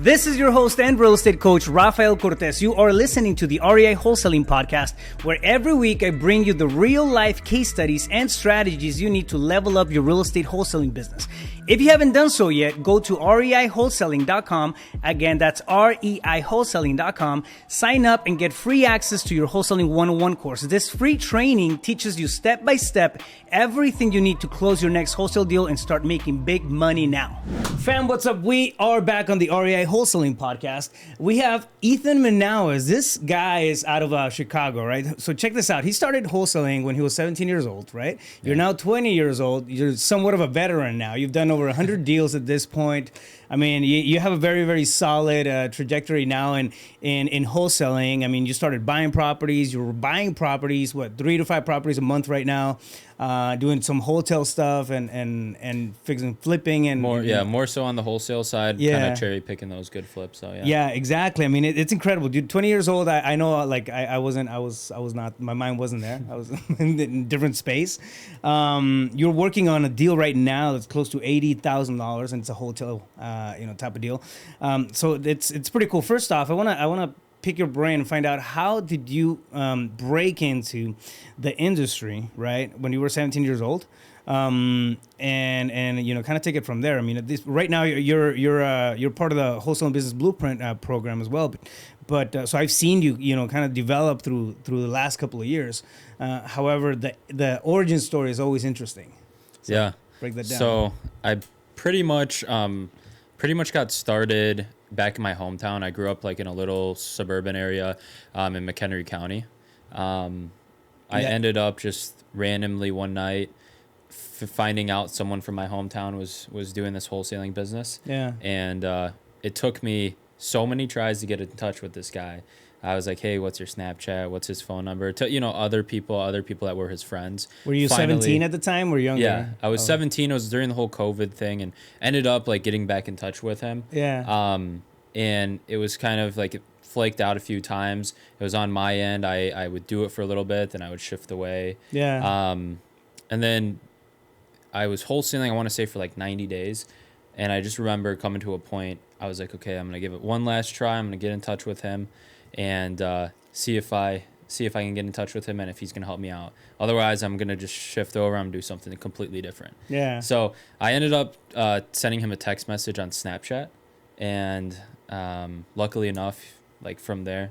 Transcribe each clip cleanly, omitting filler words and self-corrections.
This is your host and real estate coach, Rafael Cortez. You are listening to the REI Wholesaling Podcast, where every week I bring you the real-life case studies and strategies you need to level up your real estate wholesaling business. If you haven't done so yet, go to reiwholesaling.com. Again, that's reiwholesaling.com. Sign up and get free access to your Wholesaling 101 course. This free training teaches you step-by-step everything you need to close your next wholesale deal and start making big money now. Fam, what's up? We are back on the REI Wholesaling Podcast. We have Ethan Manoils. This guy is out of Chicago, right? So check this out. He started wholesaling when he was 17 years old, right? Yeah. You're now 20 years old. You're somewhat of a veteran now. You've done over 100 deals at this point. I mean, you have a very, very solid trajectory now in wholesaling. I mean, you started buying properties. You were buying properties, 3 to 5 properties a month right now, doing some hotel stuff and fixing flipping and more so on the wholesale side. Kind of cherry picking those good flips. So yeah, exactly. I mean, it's incredible, dude. 20 years old. I know, like I was not. My mind wasn't there. I was in a different space. You're working on a deal right now that's close to $80,000, and it's a hotel. Type of deal. So it's pretty cool. First off, I wanna pick your brain and find out, how did you break into the industry, right, when you were 17 years old, and kind of take it from there. I mean, right now you're part of the Wholesaling Business Blueprint program as well, but so I've seen you kind of develop through the last couple of years. However, the origin story is always interesting. So break that down. So I pretty much got started back in my hometown. I grew up like in a little suburban area in McHenry County. I ended up just randomly one night finding out someone from my hometown was doing this wholesaling business. Yeah. And it took me so many tries to get in touch with this guy. I was like, hey, what's your Snapchat? What's his phone number? To, other people that were his friends. Were you 17 at the time or younger? Yeah, I was 17. It was during the whole COVID thing, and ended up like getting back in touch with him. Yeah. And it was kind of like it flaked out a few times. It was on my end. I would do it for a little bit, then I would shift away. Yeah. And then I was wholesaling, I want to say, for like 90 days. And I just remember coming to a point, I was like, okay, I'm going to give it one last try. I'm going to get in touch with him and see if I can get in touch with him and if he's going to help me out. Otherwise, I'm going to just shift over. I'm going to do something completely different. Yeah. So I ended up sending him a text message on Snapchat. And luckily enough, like from there,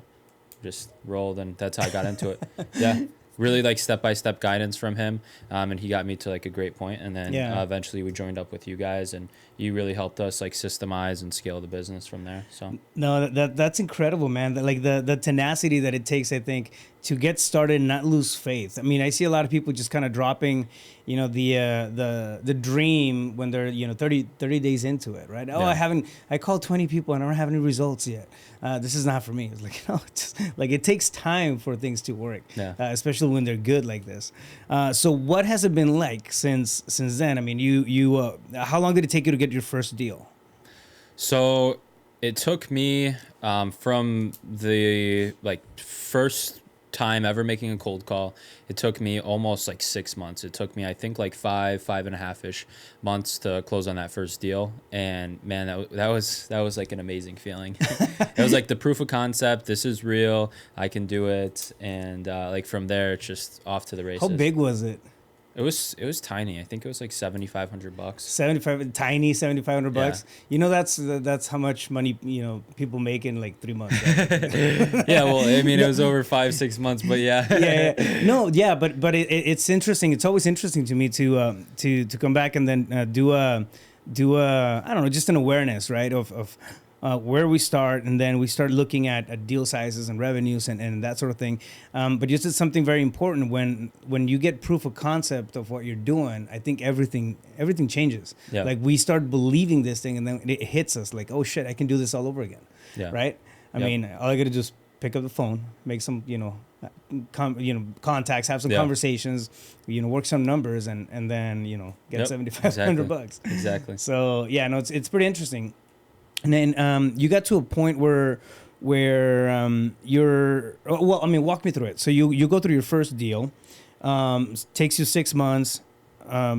just rolled, and that's how I got into it. Yeah. Really like step-by-step guidance from him, and he got me to like a great point, and then eventually we joined up with you guys, and you really helped us like systemize and scale the business from there. So no, that's incredible, man. Like the tenacity that it takes, I think, to get started and not lose faith. I mean, I see a lot of people just kind of dropping, the dream when they're 30 days into it, right? Yeah. I called 20 people and I don't have any results yet. This is not for me. It's like, it's like it takes time for things to work, especially when they're good like this. So what has it been like since then? I mean, you how long did it take you to get your first deal? So it took me from the first time ever making a cold call, it took me almost like 6 months. It took me, I think, like five and a half-ish months to close on that first deal. And man, that was like an amazing feeling. It was like the proof of concept. This is real. I can do it. And like from there, it's just off to the races. How big was it? It was tiny. I think it was like $7,500. Tiny $7,500 bucks. That's how much money people make in like 3 months. Right? Yeah, well, I mean, it was over 5-6 months, but yeah. No, yeah, but it's interesting. It's always interesting to me to come back and then do a I don't know, just an awareness, right, of where we start, and then we start looking at deal sizes and revenues and that sort of thing. But just it's something very important when you get proof of concept of what you're doing. I think everything changes. Yeah. Like we start believing this thing, and then it hits us like, oh shit, I can do this all over again. Yeah. Right. I mean, all I got to do is pick up the phone, make some contacts, have some conversations, work some numbers, and then get $7,500. Exactly. So yeah, no, it's pretty interesting. And then you got to a point where you're, well, I mean, walk me through it. So you go through your first deal, takes you 6 months,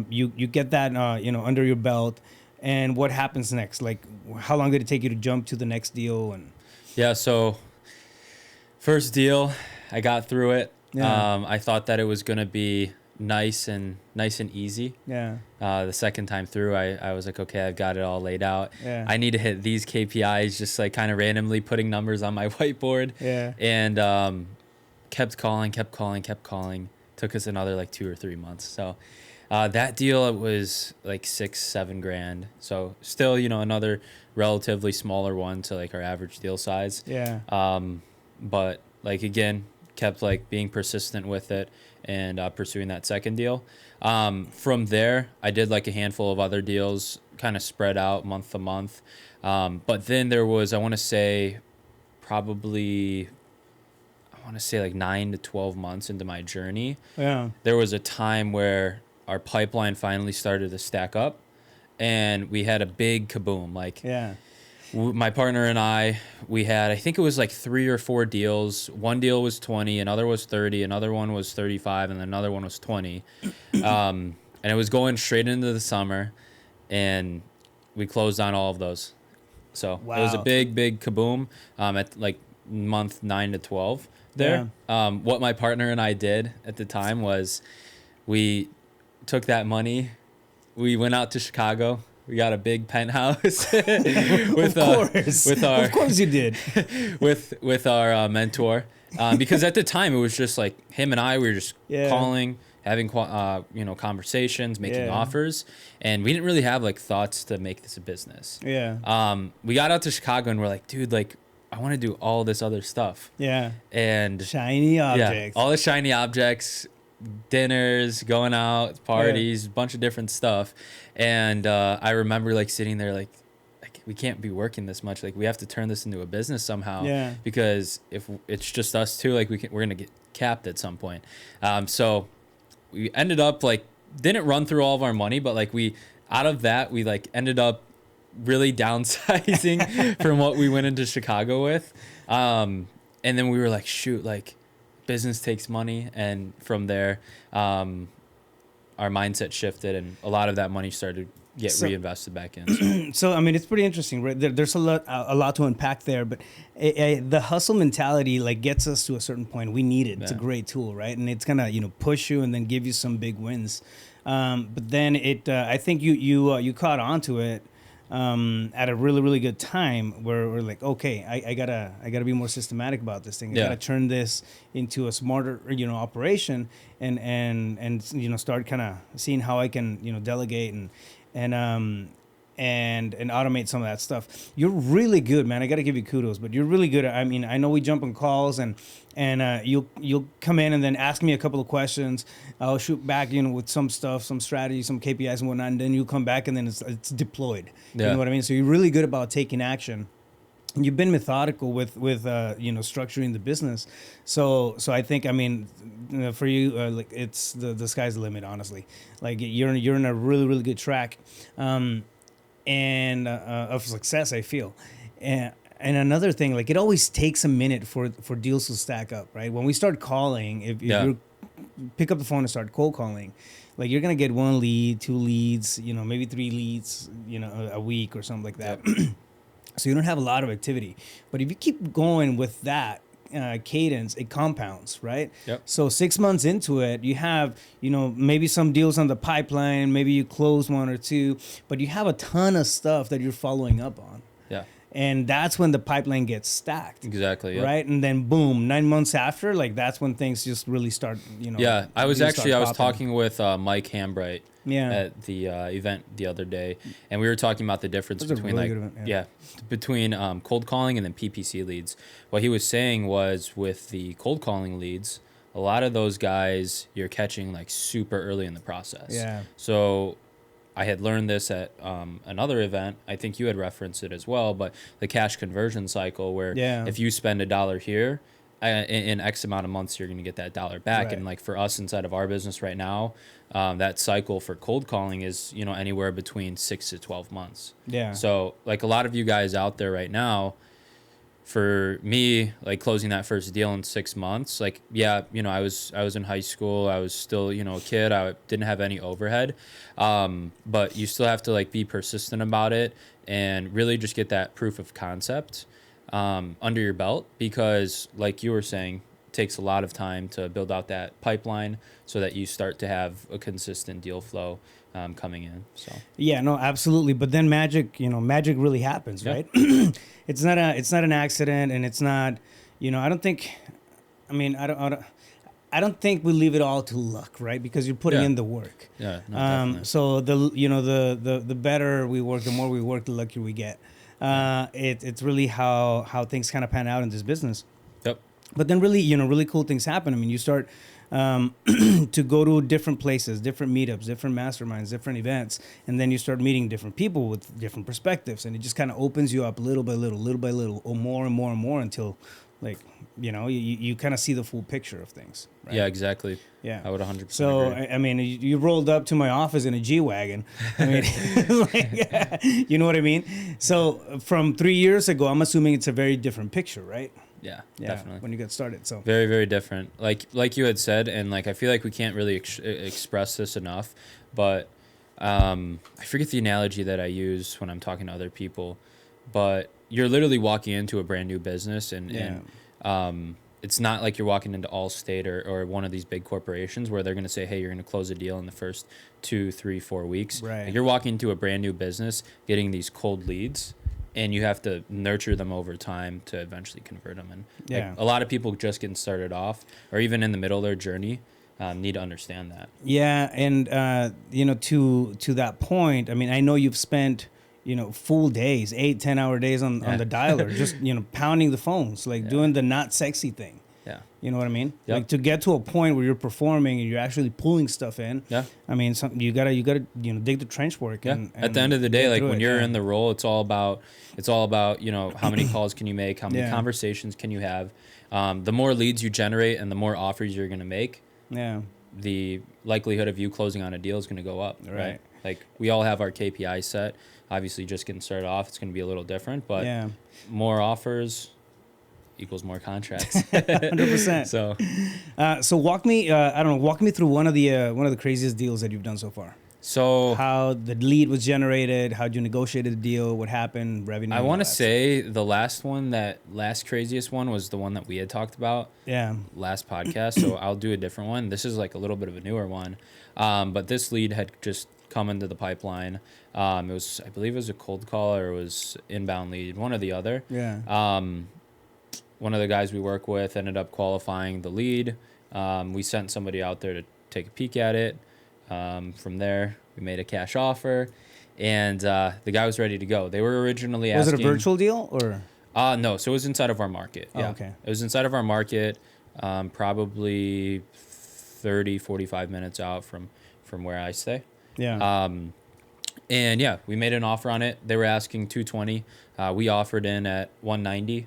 you get that under your belt, and what happens next? Like, how long did it take you to jump to the next deal? And Yeah. So first deal, I got through it. Yeah. I thought that it was going to be nice and easy. Yeah. The second time through, I was like, okay, I've got it all laid out. Yeah. I need to hit these KPIs, just like kind of randomly putting numbers on my whiteboard. Yeah. And kept calling. Took us another like 2 or 3 months. So that deal, it was like $6-7 grand. So still, another relatively smaller one to like our average deal size. Yeah. But like, again, kept like being persistent with it and pursuing that second deal. From there, I did like a handful of other deals, kind of spread out month to month. But then there was, I want to say like 9 to 12 months into my journey. Yeah. There was a time where our pipeline finally started to stack up and we had a big kaboom. Like, Yeah. my partner and I think it was like 3 or 4 deals. One deal was 20, another was 30, another one was 35, and another one was 20. And it was going straight into the summer, and we closed on all of those. So It was a Wow. big kaboom at like month 9 to 12 there. What my partner and I did at the time was we took that money, we went out to Chicago. We got a big penthouse with Of course you did. with our mentor, because at the time it was just like him and I. We were just calling, having conversations, making offers, and we didn't really have like thoughts to make this a business. Yeah. We got out to Chicago and we're like, dude, like I want to do all this other stuff. Yeah. And Shiny objects. all the shiny objects. Dinners, going out, parties, a bunch of different stuff. And I remember like sitting there like we can't be working this much. Like we have to turn this into a business somehow. Yeah. Because if it's just us two, like we're gonna get capped at some point. So we ended up like didn't run through all of our money, but like we like ended up really downsizing from what we went into Chicago with. And then we were like, shoot, like business takes money, and from there our mindset shifted and a lot of that money started to get reinvested back in. So I mean, it's pretty interesting, right? There's a lot to unpack there, but the hustle mentality like gets us to a certain point. We need it. It's a great tool, right? And it's gonna push you and then give you some big wins. But then I think you caught on to it at a really, really good time where we're like, okay, I gotta be more systematic about this thing. I gotta turn this into a smarter, operation and start kind of seeing how I can, delegate and automate some of that stuff. You're really good, man. I got to give you kudos, but you're really good. I mean, I know we jump on calls and you'll come in and then ask me a couple of questions. I'll shoot back, with some stuff, some strategy, some KPIs and whatnot, and then you come back and then it's deployed. You know what I mean? So you're really good about taking action. You've been methodical with structuring the business. So I think, I mean, for you, like it's the sky's the limit, honestly. Like you're in a really, really good track. And of success, I feel. And another thing, like it always takes a minute for deals to stack up, right? When we start calling, if you pick up the phone and start cold calling, like you're gonna get 1 lead, 2 leads, maybe 3 leads, a week or something like that. Yep. So you don't have a lot of activity. But if you keep going with that cadence, it compounds, right? Yep. So 6 months into it, you have, maybe some deals on the pipeline, maybe you close 1 or 2, but you have a ton of stuff that you're following up on. Yeah. And that's when the pipeline gets stacked. Exactly. Yep. Right. And then boom, 9 months after, like that's when things just really start, Yeah. I was talking with Mike Hambright at the event the other day, and we were talking about the difference between between cold calling and then PPC leads. What he was saying was with the cold calling leads, a lot of those guys you're catching like super early in the process. Yeah. So I had learned this at another event. I think you had referenced it as well, but the cash conversion cycle where if you spend $1 here, in X amount of months, you're going to get that $1 back. Right. And like for us inside of our business right now, that cycle for cold calling is, anywhere between 6 to 12 months. Yeah. So like a lot of you guys out there right now, for me, like closing that first deal in 6 months, like, yeah, I was in high school. I was still, a kid. I didn't have any overhead. But you still have to like be persistent about it and really just get that proof of concept under your belt, because like you were saying, it takes a lot of time to build out that pipeline so that you start to have a consistent deal flow coming in. So yeah, no, absolutely. But then magic really happens, right? It's not an accident, and it's not, I don't think, I don't think we leave it all to luck, right? Because you're putting in the work. Yeah, no, definitely. So the better we work, the more we work, the luckier we get. It's really how things kind of pan out in this business. Yep. But then really cool things happen. I mean, you start to go to different places, different meetups, different masterminds, different events, and then you start meeting different people with different perspectives, and it just kind of opens you up little by little, or more and more and more, until like, you kind of see the full picture of things. Right? Yeah, exactly. Yeah, I would 100%. So agree. I mean, you rolled up to my office in a G-Wagon. I mean, like, you know what I mean? So from 3 years ago, I'm assuming it's a very different picture, right? Yeah, definitely. When you got started, so very, very different. Like you had said, and like I feel like we can't really express this enough, but I forget the analogy that I use when I'm talking to other people, but you're literally walking into a brand new business, and it's not like you're walking into Allstate or one of these big corporations where they're going to say, hey, you're going to close a deal in the first 2, 3, 4 weeks. Right. Like, you're walking into a brand new business, getting these cold leads, and you have to nurture them over time to eventually convert them. And like, a lot of people just getting started off, or even in the middle of their journey, need to understand that. Yeah, and to that point, I mean, I know you've spent full days, 8-10 hour days on the dialer, just pounding the phones, like doing the not sexy thing. Yeah. You know what I mean? Yep. Like, to get to a point where you're performing and you're actually pulling stuff in. Yeah. I mean, you gotta dig the trench work. And at the end of the day, like when you're in the role, it's all about how many calls can you make, how many conversations can you have. The more leads you generate and the more offers you're gonna make, the likelihood of you closing on a deal is gonna go up. Right. Like, we all have our KPI set. Obviously, just getting started off, it's gonna be a little different, but more offers equals more contracts. 100%. So walk me through one of the craziest deals that you've done so far. So how the lead was generated, how you negotiated the deal, what happened, revenue. I want to say the last craziest one was the one that we had talked about. Yeah. Last podcast. So I'll do a different one. This is like a little bit of a newer one. But this lead had just come into the pipeline. I believe it was a cold call, or it was inbound lead, one or the other. Yeah. One of the guys we work with ended up qualifying the lead. We sent somebody out there to take a peek at it. From there, we made a cash offer, and the guy was ready to go. They were originally asking... Was it a virtual deal, or...? No, so it was inside of our market. Yeah. Oh, okay. It was inside of our market, probably 30, 45 minutes out from where I stay. Yeah. And yeah, we made an offer on it. They were asking $220. We offered in at $190.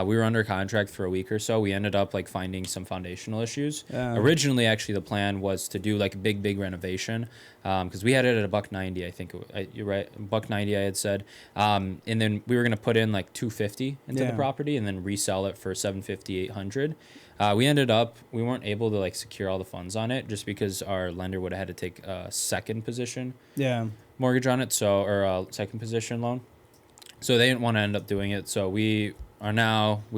We were under contract for a week or so. We ended up like finding some foundational issues. Originally, actually, the plan was to do like a big renovation, because we had it at $190. I think you're right, $190. I had said, and then we were gonna put in like $250 into the property and then resell it for $750, $800. We weren't able to like secure all the funds on it, just because our lender would have had to take a second position mortgage on it, or a second position loan. So they didn't want to end up doing it. So we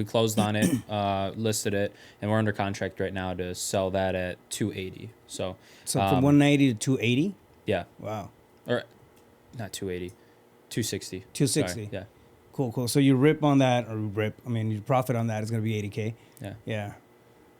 closed on it, listed it, and we're under contract right now to sell that at $280. So from $190 to $280? Yeah. Wow. Or not $280, $260. $260. Sorry, yeah. Cool. So you rip on that, your profit on that is going to be $80K. Yeah. Yeah.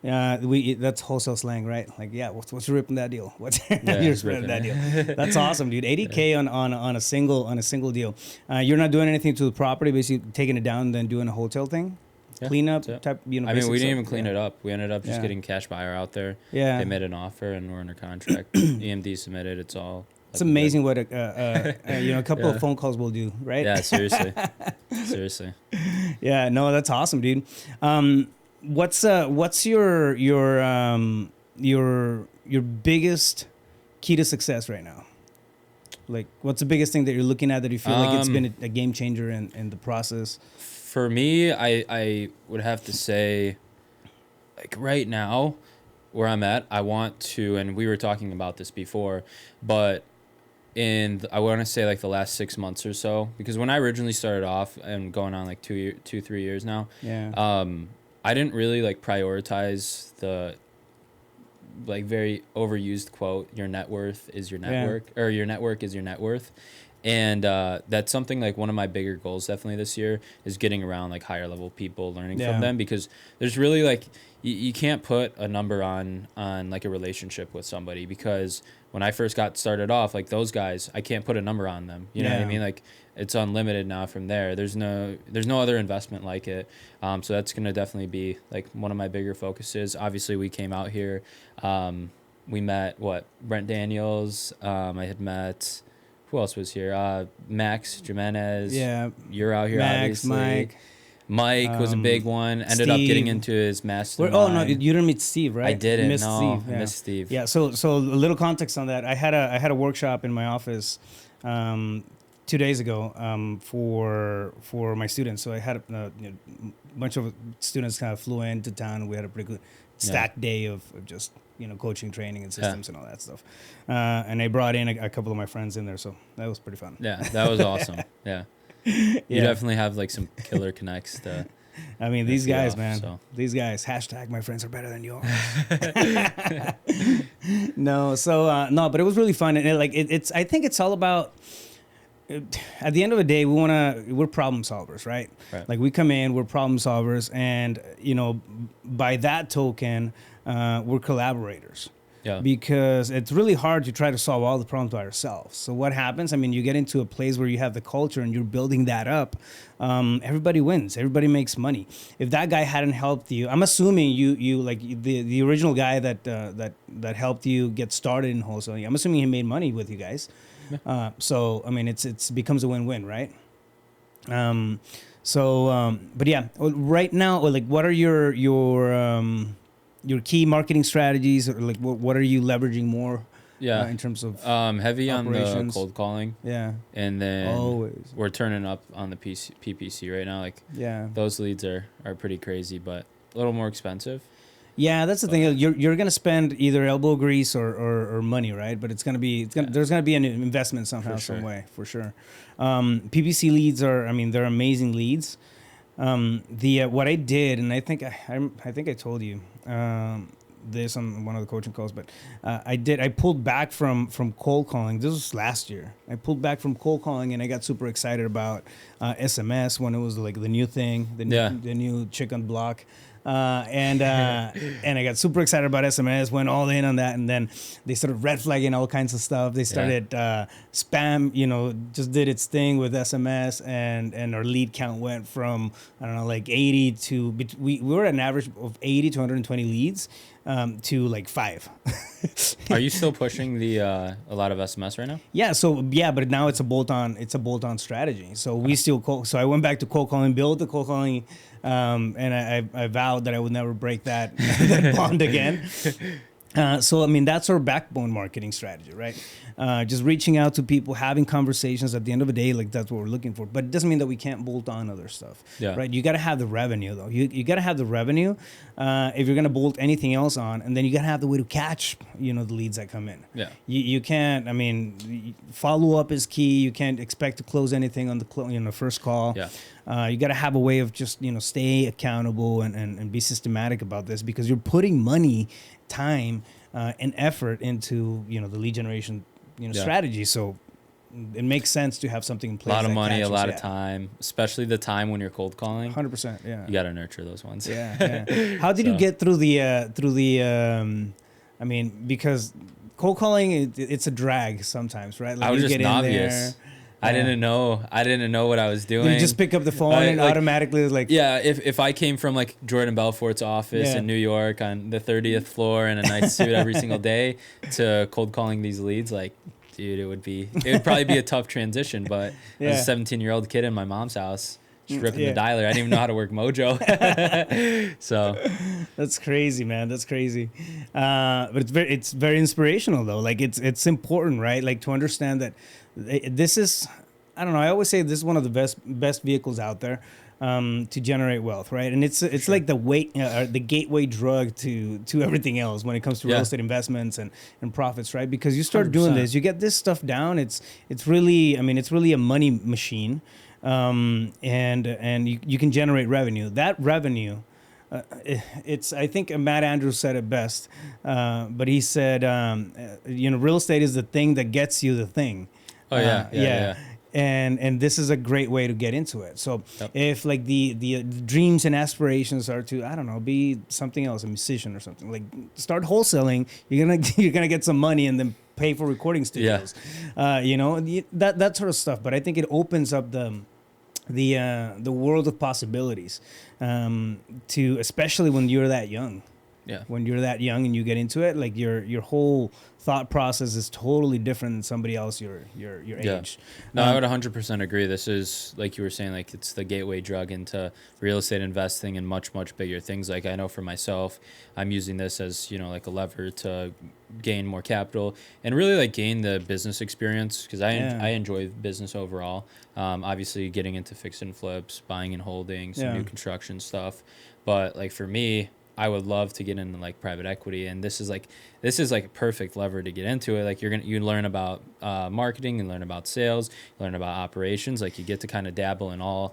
That's wholesale slang, right? Like, what's your rip in that deal? What's your spread in that deal? That's awesome, dude. $80K on a single deal. You're not doing anything to the property, basically taking it down and then doing a hotel thing, cleanup type. I mean, we didn't even clean it up. We ended up just getting cash buyer out there. Yeah. They made an offer and we're under contract. EMD submitted. It's all. It's amazing what a couple of phone calls will do, right? Yeah, seriously. Yeah, no, that's awesome, dude. What's your biggest key to success right now? Like, what's the biggest thing that you're looking at that you feel like it's been a game changer in the process? For me, I would have to say, like right now, where I'm at, I want to, and we were talking about this before, but I want to say like the last 6 months or so, because when I originally started off and going on like 3 years now, I didn't really like prioritize the like very overused quote, your net worth is your network, or your network is your net worth. And that's something like one of my bigger goals definitely this year is getting around like higher level people, learning from them, because there's really like you can't put a number on like a relationship with somebody, because when I first got started off, like those guys, I can't put a number on them. You know what I mean? Like it's unlimited now from there. There's no other investment like it. So that's going to definitely be like one of my bigger focuses. Obviously we came out here. We met Brent Daniels. I had met, who else was here? Max Jimenez. Yeah. You're out here, Max, obviously. Mike was a big one. Ended up getting into his mastermind. Oh no, you didn't meet Steve, right? I didn't. Missed no, Steve. I missed Steve. Yeah. So a little context on that. I had a workshop in my office 2 days ago for my students. So I had a bunch of students kind of flew into town. We had a pretty good stacked day of just coaching, training, and systems and all that stuff. And I brought in a couple of my friends in there, so that was pretty fun. Yeah, that was awesome. Yeah. You definitely have like some killer connects to. I mean, these guys, man. So. These guys. # my friends are better than yours. No, but it was really fun, and it's. I think it's all about. At the end of the day, we're problem solvers, right? Like we come in, we're problem solvers, and by that token, we're collaborators. Yeah. Because it's really hard to try to solve all the problems by ourselves. So what happens? I mean, you get into a place where you have the culture and you're building that up. Everybody wins. Everybody makes money. If that guy hadn't helped you, I'm assuming you like the original guy that helped you get started in wholesaling. I'm assuming he made money with you guys. Yeah. So I mean, it's becomes a win-win, right? But yeah, right now, like, what are your key marketing strategies, or like what are you leveraging more? In terms of heavy operations? On the cold calling. Yeah. And then we're turning up on the PPC right now. Like those leads are pretty crazy, but a little more expensive. Yeah, that's the thing. You're gonna spend either elbow grease or money, right? But there's gonna be an investment somehow, some way, for sure. PPC leads they're amazing leads. What I did, and I think I told you this on one of the coaching calls, but I pulled back from cold calling. This was last year. I pulled back from cold calling, and I got super excited about SMS when it was like the new thing, the new chick on the block. And I got super excited about SMS, went all in on that, and then they started red flagging all kinds of stuff. They started spam, just did its thing with SMS, and our lead count went from, I don't know, like 80 to, we were at an average of 80 to 120 leads to like 5. Are you still pushing a lot of SMS right now? Yeah, but now it's a bolt-on strategy. So we still so I went back to cold calling, built the cold calling, and I vowed that I would never break that bond again. That's our backbone marketing strategy, right? Just reaching out to people, having conversations. At the end of the day, like, that's what we're looking for. But it doesn't mean that we can't bolt on other stuff, right? You got to have the revenue, though. You got to have the revenue if you're going to bolt anything else on, and then you got to have the way to catch, the leads that come in. Yeah. You can't. Follow up is key. You can't expect to close anything on the first call. Yeah. You got to have a way of just stay accountable and be systematic about this, because you're putting money, time, and effort into the lead generation strategy. So it makes sense to have something in place. A lot of money, a lot of time, especially the time when you're cold calling. 100%. Yeah. You got to nurture those ones. Yeah. How did you get through because cold calling, it's a drag sometimes, right? Like, I was just obvious. I didn't know what I was doing. You just pick up the phone and automatically was like... Yeah, if I came from like Jordan Belfort's office in New York on the 30th floor in a nice suit every single day to cold calling these leads, like, dude, it would probably be a tough transition. But as a 17-year-old kid in my mom's house, just ripping the dialer, I didn't even know how to work Mojo. So that's crazy, man. That's crazy. But it's very inspirational, though. Like, it's important, right? Like, to understand that this is, I don't know, I always say this is one of the best vehicles out there. to generate wealth, right? And it's like the gateway drug to everything else when it comes to real estate investments and profits, right? Because you start doing this, you get this stuff down. It's really, I mean, it's really a money machine, and you can generate revenue. That revenue. I think Matt Andrews said it best, but he said, real estate is the thing that gets you the thing. Oh yeah. And this is a great way to get into it. So if like the dreams and aspirations are to, I don't know, be something else, a musician or something, like start wholesaling, you're gonna get some money and then pay for recording studios, that sort of stuff. But I think it opens up the world of possibilities, to, especially when you're that young. Yeah. When you're that young and you get into it, like your whole thought process is totally different than somebody else your age. No, I would 100% agree. This is, like you were saying, like it's the gateway drug into real estate investing and much, much bigger things. Like I know for myself, I'm using this as, like a lever to gain more capital and really like gain the business experience, because I enjoy business overall. Obviously getting into fix and flips, buying and holding, some new construction stuff. But like for me, I would love to get into like private equity, and this is like a perfect lever to get into it. Like you learn about marketing, and learn about sales, learn about operations. Like you get to kind of dabble in all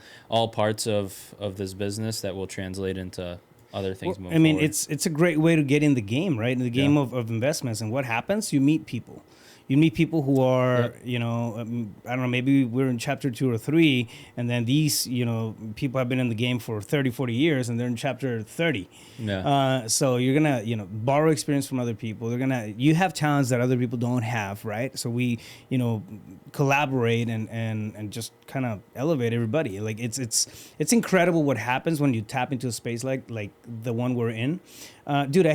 parts of this business that will translate into other things. Well, I mean, forward. It's a great way to get in the game, right? In the game of investments. And what happens? You meet people. You meet people who are, I don't know, maybe we're in chapter 2 or 3, and then these, people have been in the game for 30, 40 years, and they're in chapter 30. Yeah. So you're going to, borrow experience from other people. You have talents that other people don't have, right? So we, collaborate and just kind of elevate everybody. Like it's incredible what happens when you tap into a space like the one we're in. Dude,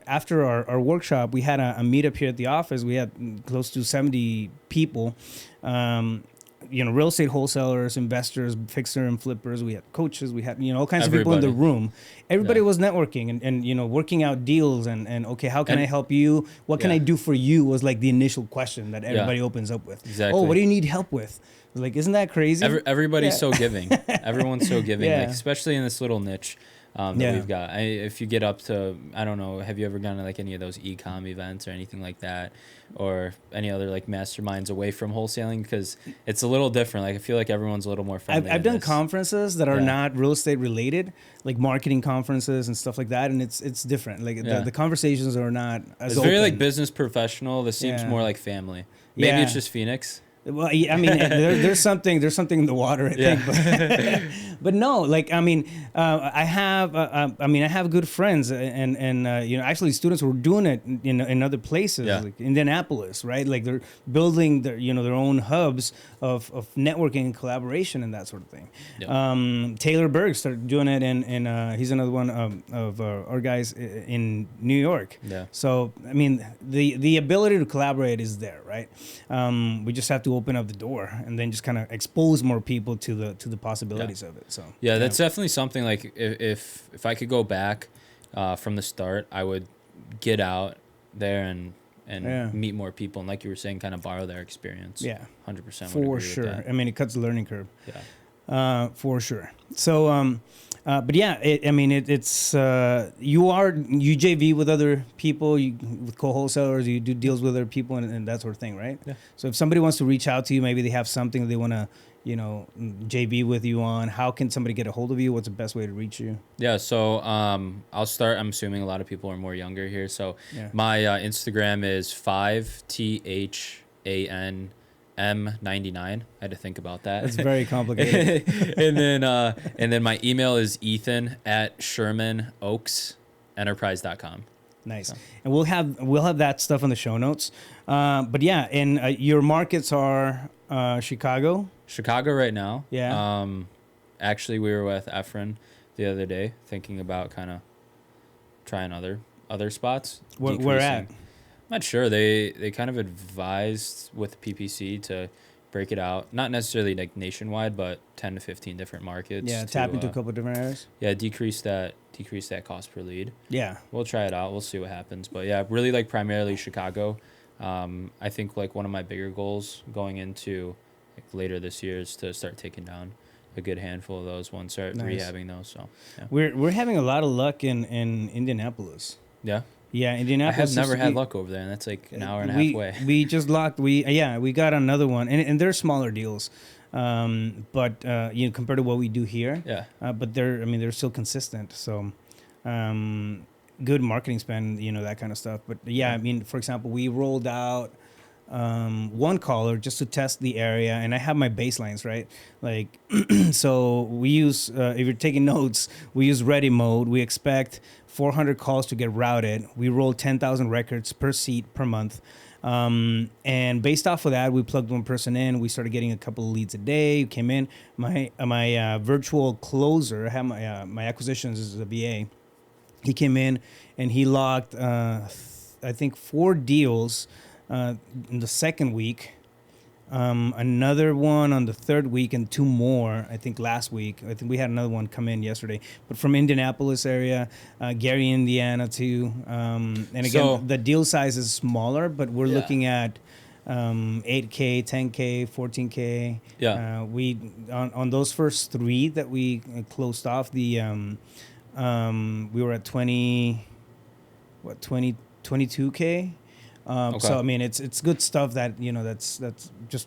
after our workshop, we had a meetup here at the office. We had close to 70 people, real estate wholesalers, investors, fixer and flippers. We had coaches. We had, all kinds of people in the room. Everybody was networking and working out deals and okay, how can I help you? What can I do for you was like the initial question that everybody opens up with. Exactly. Oh, what do you need help with? Like, isn't that crazy? Everybody's so giving. Everyone's so giving, like, especially in this little niche. That we've got. If you get up to, I don't know, have you ever gone to like any of those e-com events or anything like that, or any other like masterminds away from wholesaling? Because it's a little different. Like I feel like everyone's a little more friendly. I've done conferences that are not real estate related, like marketing conferences and stuff like that, and it's different. Like the conversations are not as it's open. very like business professional. This seems more like family. Maybe it's just Phoenix. Well, I mean, there's something in the water, I think, but no, like, I mean, I have good friends and actually students who are doing it in other places, like Indianapolis, right? Like they're building their own hubs of networking and collaboration and that sort of thing. Yep. Taylor Berg started doing it, and he's another one of our guys in New York. Yeah. So, I mean, the ability to collaborate is there, right? We just have to open up the door and then just kind of expose more people to the possibilities of it. So that's definitely something. Like if I could go back from the start, I would get out there and meet more people, and like you were saying, kind of borrow their experience. 100% for sure. I mean, it cuts the learning curve. For sure. So but it's you JV with other people, with co-wholesalers, you do deals with other people and that sort of thing, right? Yeah. So if somebody wants to reach out to you, maybe they have something they want to, JV with you on, how can somebody get a hold of you? What's the best way to reach you? Yeah. So I'll start. I'm assuming a lot of people are more younger here. So my Instagram is 5THAN M99. I had to think about that. It's very complicated. and then my email is ethan@shermanoaksenterprise.com. Nice. So. And we'll have that stuff in the show notes. But and your markets are Chicago right now. Yeah. Actually, we were with Efren the other day thinking about kind of trying other spots. Where at? I'm not sure. They kind of advised with PPC to break it out, not necessarily like nationwide, but 10 to 15 different markets. Yeah, tap into a couple of different areas. Yeah, decrease that cost per lead. Yeah. We'll try it out. We'll see what happens. But yeah, really like primarily Chicago. I think like one of my bigger goals going into like later this year is to start taking down a good handful of those once start Nice. rehabbing those. So yeah. We're having a lot of luck in Indianapolis. Yeah. Yeah, I Indianapolis. have never had luck over there, and that's like an hour and a half away. We just locked. We got another one, and they're smaller deals, but compared to what we do here. Yeah. But they're still consistent. So, good marketing spend, that kind of stuff. But yeah, I mean, for example, we rolled out one caller just to test the area, and I have my baselines, right? Like, so we use, if you're taking notes, we use ready mode. We expect 400 calls to get routed. We roll 10,000 records per seat per month. And based off of that, we plugged one person in. We started getting a couple of leads a day. Came in. My virtual closer, I have my acquisitions as a VA. He came in and he locked, I think, 4 deals in the second week, another one on the third week, and 2 more, I think, last week. I think we had another one come in yesterday. But from Indianapolis area, Gary, Indiana, too. And again, the deal size is smaller, but we're looking at 8K, 10K, 14K. Yeah. We on those first 3 that we closed off, the we were at 22K. Okay. So I mean, it's good stuff that that's just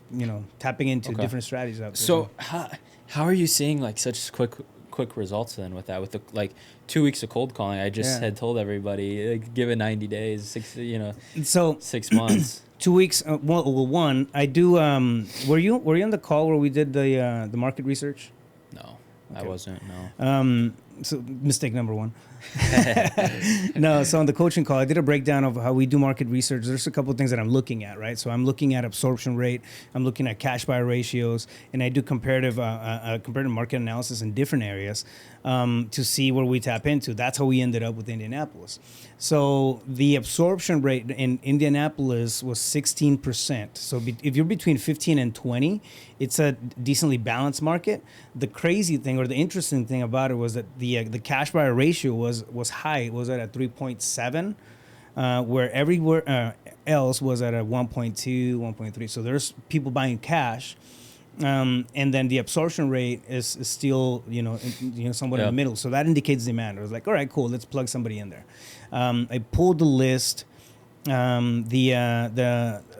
tapping into different strategies out there. So how are you seeing like such quick results then with that? With the like 2 weeks of cold calling, I just had told everybody like, give it 90 days, 6 months. 2 weeks. Well, one I do. Were you on the call where we did the market research? No, okay. I wasn't. No. So mistake number 1. No, so on the coaching call, I did a breakdown of how we do market research. There's a couple of things that I'm looking at, right? So I'm looking at absorption rate, I'm looking at cash buyer ratios, and I do comparative market analysis in different areas to see where we tap into. That's how we ended up with Indianapolis. So the absorption rate in Indianapolis was 16%. So if you're between 15 and 20, it's a decently balanced market. The crazy thing or the interesting thing about it was that the cash buyer ratio was high. It was at a 3.7, where everywhere else was at a 1.2, 1.3. So there's people buying cash. And then the absorption rate is still, somewhat in the middle. So that indicates demand. I was like, all right, cool. Let's plug somebody in there. I pulled the list.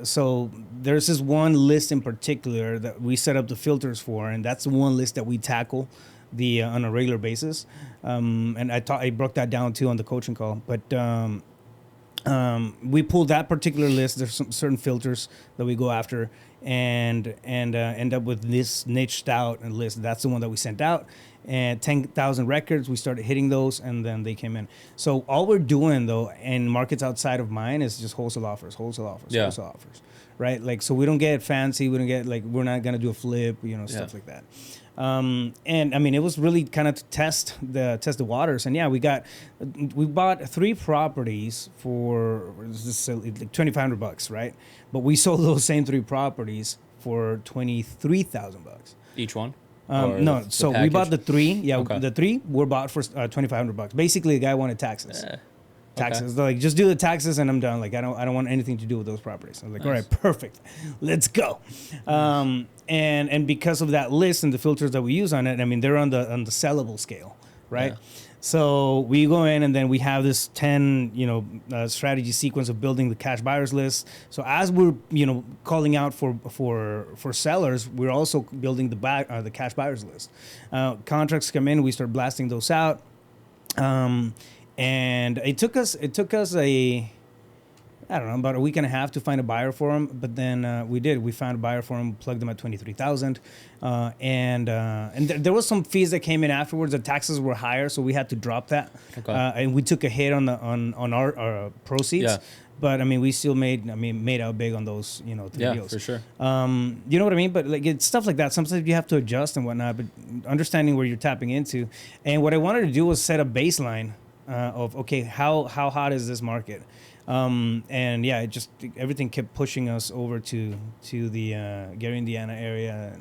So there's this one list in particular that we set up the filters for, and that's the one list that we tackle on a regular basis. And I broke that down too on the coaching call. But we pulled that particular list. There's some certain filters that we go after, and end up with this niched out list. That's the one that we sent out. And 10,000 records, we started hitting those, and then they came in. So all we're doing, though, in markets outside of mine is just wholesale offers, right? Like, so we don't get fancy. We don't get, like, we're not going to do a flip, stuff like that. And, I mean, it was really kind of to test the waters. And, yeah, we bought 3 properties for like $2,500, right? But we sold those same 3 properties for $23,000. Each one? No, so we bought the 3. Yeah, okay. The 3 were bought for $2,500. Basically, the guy wanted taxes. Taxes. Okay. Like, just do the taxes and I'm done. Like, I don't want anything to do with those properties. I was like, all right, perfect, let's go. And because of that list and the filters that we use on it, I mean, they're on the sellable scale, right? Yeah. So we go in and then we have this 10, strategy sequence of building the cash buyers list. So as we're, calling out for sellers, we're also building the cash buyers list. Contracts come in, we start blasting those out. And it took us about a week and a half to find a buyer for them. But then we did. We found a buyer for them, plugged them at $23,000. And there was some fees that came in afterwards. The taxes were higher, so we had to drop that. Okay. And we took a hit on our proceeds. Yeah. But I mean, we still made out big on those, 3 deals. Yeah, for sure. You know what I mean? But like, it's stuff like that. Sometimes you have to adjust and whatnot. But understanding where you're tapping into, and what I wanted to do was set a baseline of okay, how hot is this market? And yeah, everything kept pushing us over to the Gary, Indiana area.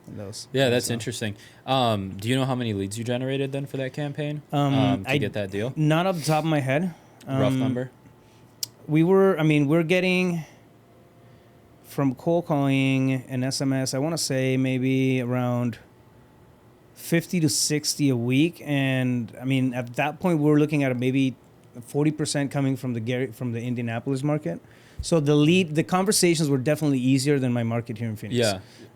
And those. Yeah, that's interesting. Do you know how many leads you generated then for that campaign to get that deal? Not off the top of my head. Rough number? We're getting from cold calling and SMS, I want to say maybe around 50 to 60 a week. And I mean, at that point, we were looking at maybe 40% coming from the Indianapolis market. So the conversations were definitely easier than my market here in Phoenix.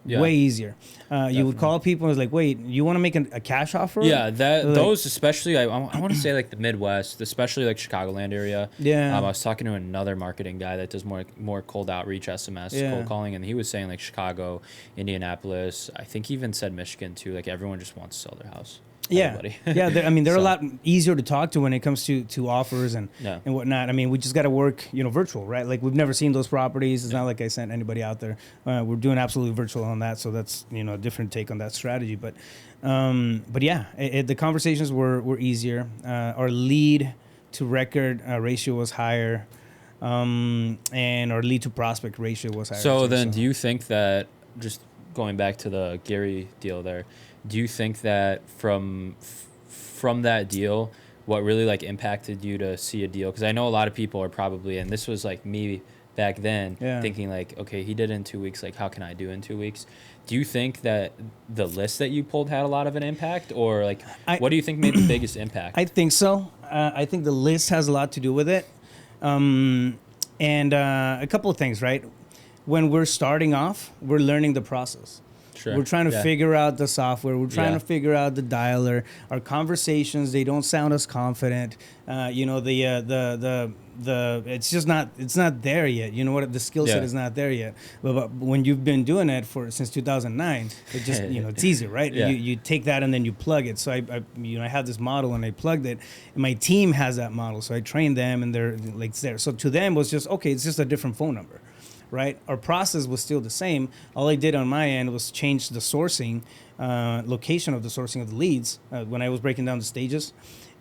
Yeah. Way easier. You would call people and it's like, wait, you want to make a cash offer? Yeah, those especially, I want to say like the Midwest, especially like Chicagoland area. Yeah. I was talking to another marketing guy that does more cold outreach, SMS, cold calling, and he was saying like Chicago, Indianapolis, I think he even said Michigan too. Like everyone just wants to sell their house. Yeah, yeah. They're a lot easier to talk to when it comes to offers and whatnot. I mean, we just got to work, virtual, right? Like we've never seen those properties. It's not like I sent anybody out there. We're doing absolutely virtual on that, so that's a different take on that strategy. But yeah, the conversations were easier. Our lead to record ratio was higher, and our lead to prospect ratio was higher. So then, do you think that, just going back to the Gary deal there, do you think that from that deal, what really like impacted you to see a deal? Because I know a lot of people are probably, and this was like me back then, thinking like, okay, he did it in 2 weeks. Like, how can I do it in 2 weeks? Do you think that the list that you pulled had a lot of an impact, or like, what do you think made the biggest impact? I think so. I think the list has a lot to do with it, and a couple of things, right? When we're starting off, we're learning the process. Sure. We're trying to figure out the software. We're trying to figure out the dialer. Our conversations, they don't sound as confident. It's just not. It's not there yet. You know what? The skill set is not there yet. But when you've been doing it since 2009, it just it's easier, right? You take that and then you plug it. So I have this model and I plugged it. And my team has that model, so I trained them and they're like it's there. So to them it was just okay. It's just a different phone number. Right, our process was still the same. All I did on my end was change the sourcing, location of the sourcing of the leads when I was breaking down the stages,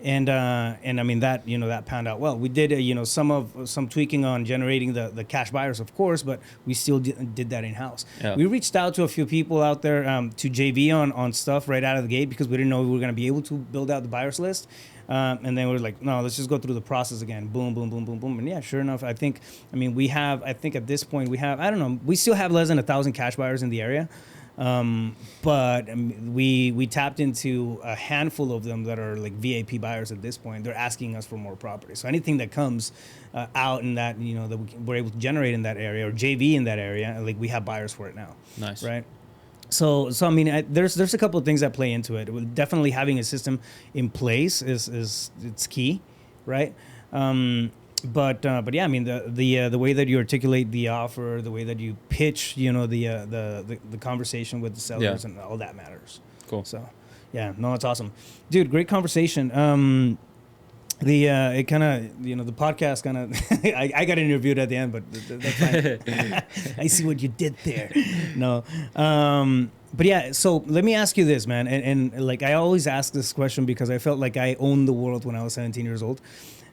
and I mean that that panned out well. We did some tweaking on generating the cash buyers, of course, but we still did that in house. Yeah. We reached out to a few people out there to JV on stuff right out of the gate because we didn't know we were going to be able to build out the buyers list. And then we're like, no, let's just go through the process again. Boom, boom, boom, boom, boom. And yeah, sure enough, I think at this point we still have less than 1,000 cash buyers in the area. But we tapped into a handful of them that are like VAP buyers at this point. They're asking us for more property. So anything that comes out in that, that we're able to generate in that area or JV in that area, like we have buyers for it now. Nice. Right. So I mean, there's a couple of things that play into it. Definitely having a system in place is it's key, right? But yeah, I mean the way that you articulate the offer, the way that you pitch, the conversation with the sellers and all that matters. Cool. So yeah, no, it's awesome, dude. Great conversation. It kind of, the podcast kind of, I got interviewed at the end, but that's fine. I see what you did there. No. But yeah, so let me ask you this, man. And like, I always ask this question because I felt like I owned the world when I was 17 years old.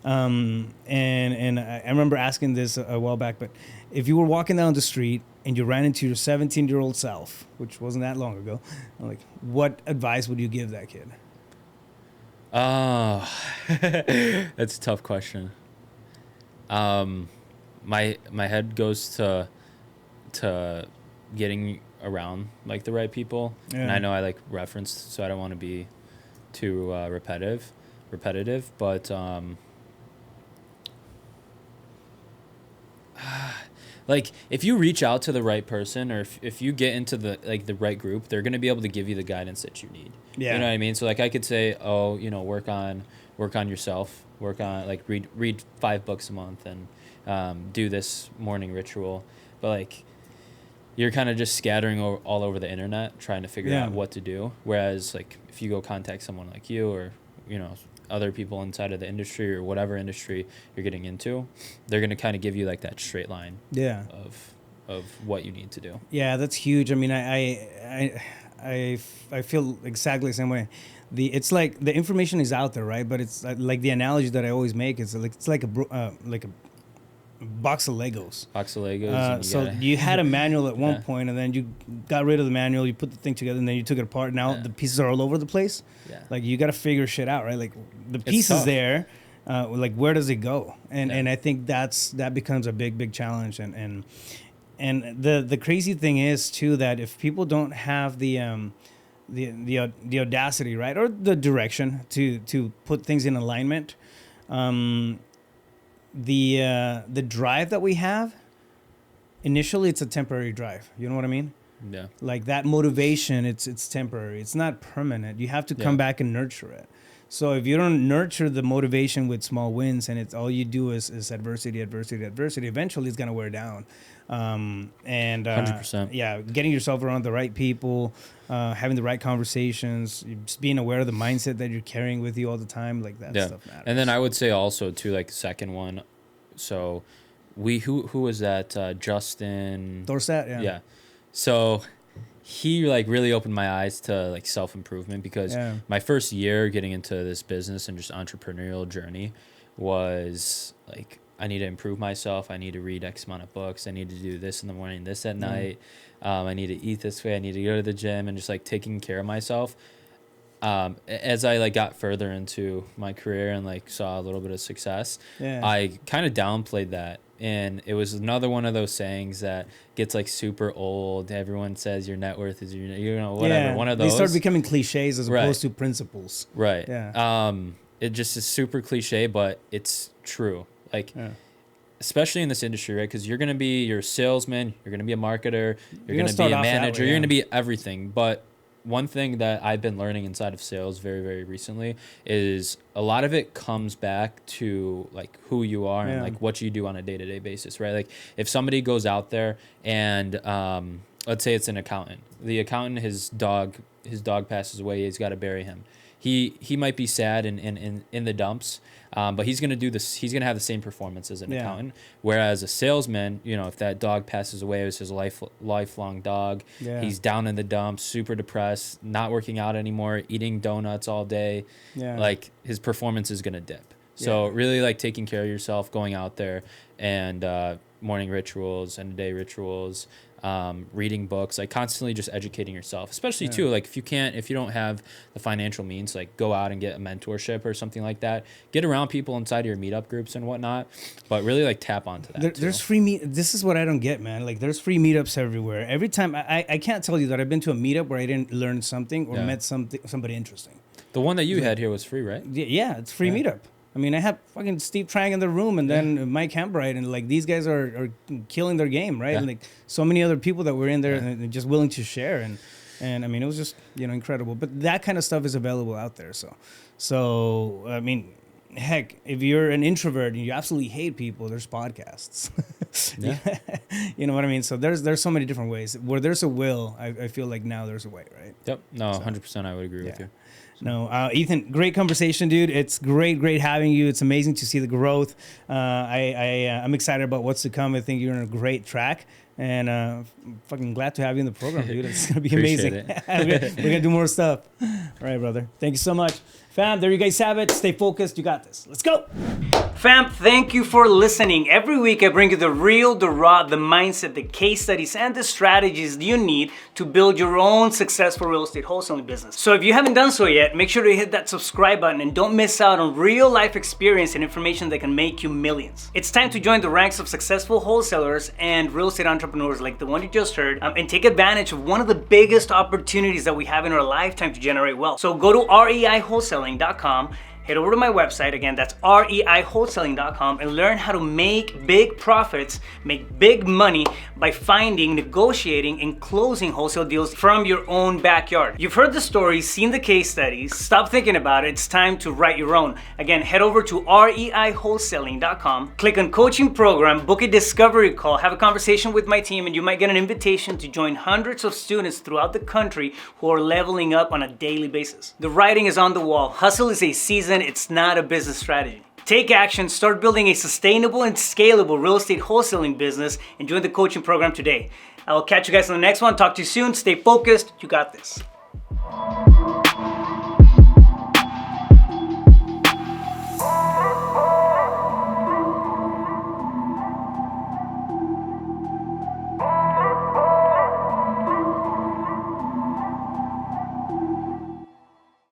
And I remember asking this a while back, but if you were walking down the street and you ran into your 17-year-old self, which wasn't that long ago, like, what advice would you give that kid? Oh, that's a tough question. My head goes to getting around like the right people, and I know I like referenced, so I don't want to be too repetitive, but like if you reach out to the right person, or if you get into the right group, they're going to be able to give you the guidance that you need. Yeah. You know what I mean? So like I could say, work on yourself, work on like read 5 books a month and do this morning ritual. But like you're kind of just scattering all over the internet trying to figure out what to do. Whereas like if you go contact someone like you or, other people inside of the industry or whatever industry you're getting into, they're going to kind of give you like that straight line of what you need to do. Yeah, that's huge. I mean, I feel exactly the same way. It's like the information is out there, right? But it's like the analogy that I always make is like it's like a box of Legos. So you had a manual at one point, and then you got rid of the manual. You put the thing together, and then you took it apart. Now the pieces are all over the place. Yeah. Like you got to figure shit out, right? Like the pieces there, like where does it go? And I think that becomes a big challenge. And the crazy thing is too that if people don't have the the audacity, right, or the direction to put things in alignment. The drive that we have, initially it's a temporary drive. You know what I mean? Yeah. Like that motivation, it's temporary. It's not permanent. You have to come back and nurture it. So if you don't nurture the motivation with small wins, and it's all you do is adversity, eventually it's gonna wear down. 100%. Yeah, getting yourself around the right people, having the right conversations, just being aware of the mindset that you're carrying with you all the time, like that stuff matters. And then I would say also too, like the second one. So who was that? Justin Dorsett. Yeah. So he like really opened my eyes to like self-improvement, because my first year getting into this business and just entrepreneurial journey was like, I need to improve myself. I need to read X amount of books. I need to do this in the morning, this at night. I need to eat this way. I need to go to the gym, and just like taking care of myself. As I like got further into my career and like saw a little bit of success, I kind of downplayed that. And it was another one of those sayings that gets like super old. Everyone says your net worth is your, whatever. One of those. They start becoming cliches as opposed to principles. Right. Yeah. It just is super cliche, but it's true. Like, especially in this industry, right? Because you're a salesman, you're gonna be a marketer, you're gonna be a manager, you're gonna be everything. But one thing that I've been learning inside of sales very, very recently is a lot of it comes back to like who you are and like what you do on a day-to-day basis, right? Like if somebody goes out there and let's say it's an accountant. The accountant, his dog passes away, he's got to bury him. He might be sad in the dumps, but he's gonna do this. He's gonna have the same performance as an accountant. Whereas a salesman, if that dog passes away, it was his lifelong dog. Yeah. He's down in the dumps, super depressed, not working out anymore, eating donuts all day. Yeah. Like his performance is gonna dip. So really, like taking care of yourself, going out there, and morning rituals, end of day rituals. Reading books, like constantly just educating yourself, especially too, like if you don't have the financial means, like go out and get a mentorship or something like that, get around people inside of your meetup groups and whatnot, but really like tap onto that. There's free this is what I don't get, man. Like there's free meetups everywhere. Every time I can't tell you that I've been to a meetup where I didn't learn something or met somebody interesting. The one that you had here was free, right? Yeah, it's free meetup. I mean, I have fucking Steve Trang in the room, and then Mike Hambright, and like these guys are killing their game, right? And like so many other people that were in there and just willing to share, and I mean, it was just incredible. But that kind of stuff is available out there. So I mean, heck, if you're an introvert and you absolutely hate people, there's podcasts. You know what I mean? So there's so many different ways. Where there's a will, I feel like now there's a way, right? Yep. No, 100%. I would agree with you. No, Ethan, great conversation, dude. It's great having you. It's amazing to see the growth. I'm excited about what's to come. I think you're on a great track, and fucking glad to have you in the program, dude. It's gonna be amazing. We're gonna do more stuff. All right, brother. Thank you so much. Fam, there you guys have it. Stay focused. You got this. Let's go. Fam, thank you for listening. Every week I bring you the real, the raw, the mindset, the case studies, and the strategies you need to build your own successful real estate wholesaling business. So if you haven't done so yet, make sure to hit that subscribe button and don't miss out on real life experience and information that can make you millions. It's time to join the ranks of successful wholesalers and real estate entrepreneurs like the one you just heard, and take advantage of one of the biggest opportunities that we have in our lifetime to generate wealth. So go to reiwholesaling.com. Head over to my website, again, that's reiwholesaling.com, and learn how to make big profits, make big money by finding, negotiating, and closing wholesale deals from your own backyard. You've heard the stories, seen the case studies, stop thinking about it, it's time to write your own. Again, head over to reiwholesaling.com, click on coaching program, book a discovery call, have a conversation with my team, and you might get an invitation to join hundreds of students throughout the country who are leveling up on a daily basis. The writing is on the wall. Hustle is a season. It's not a business strategy. Take action, start building a sustainable and scalable real estate wholesaling business, and join the coaching program today. I will catch you guys on the next one. Talk to you soon. Stay focused. You got this.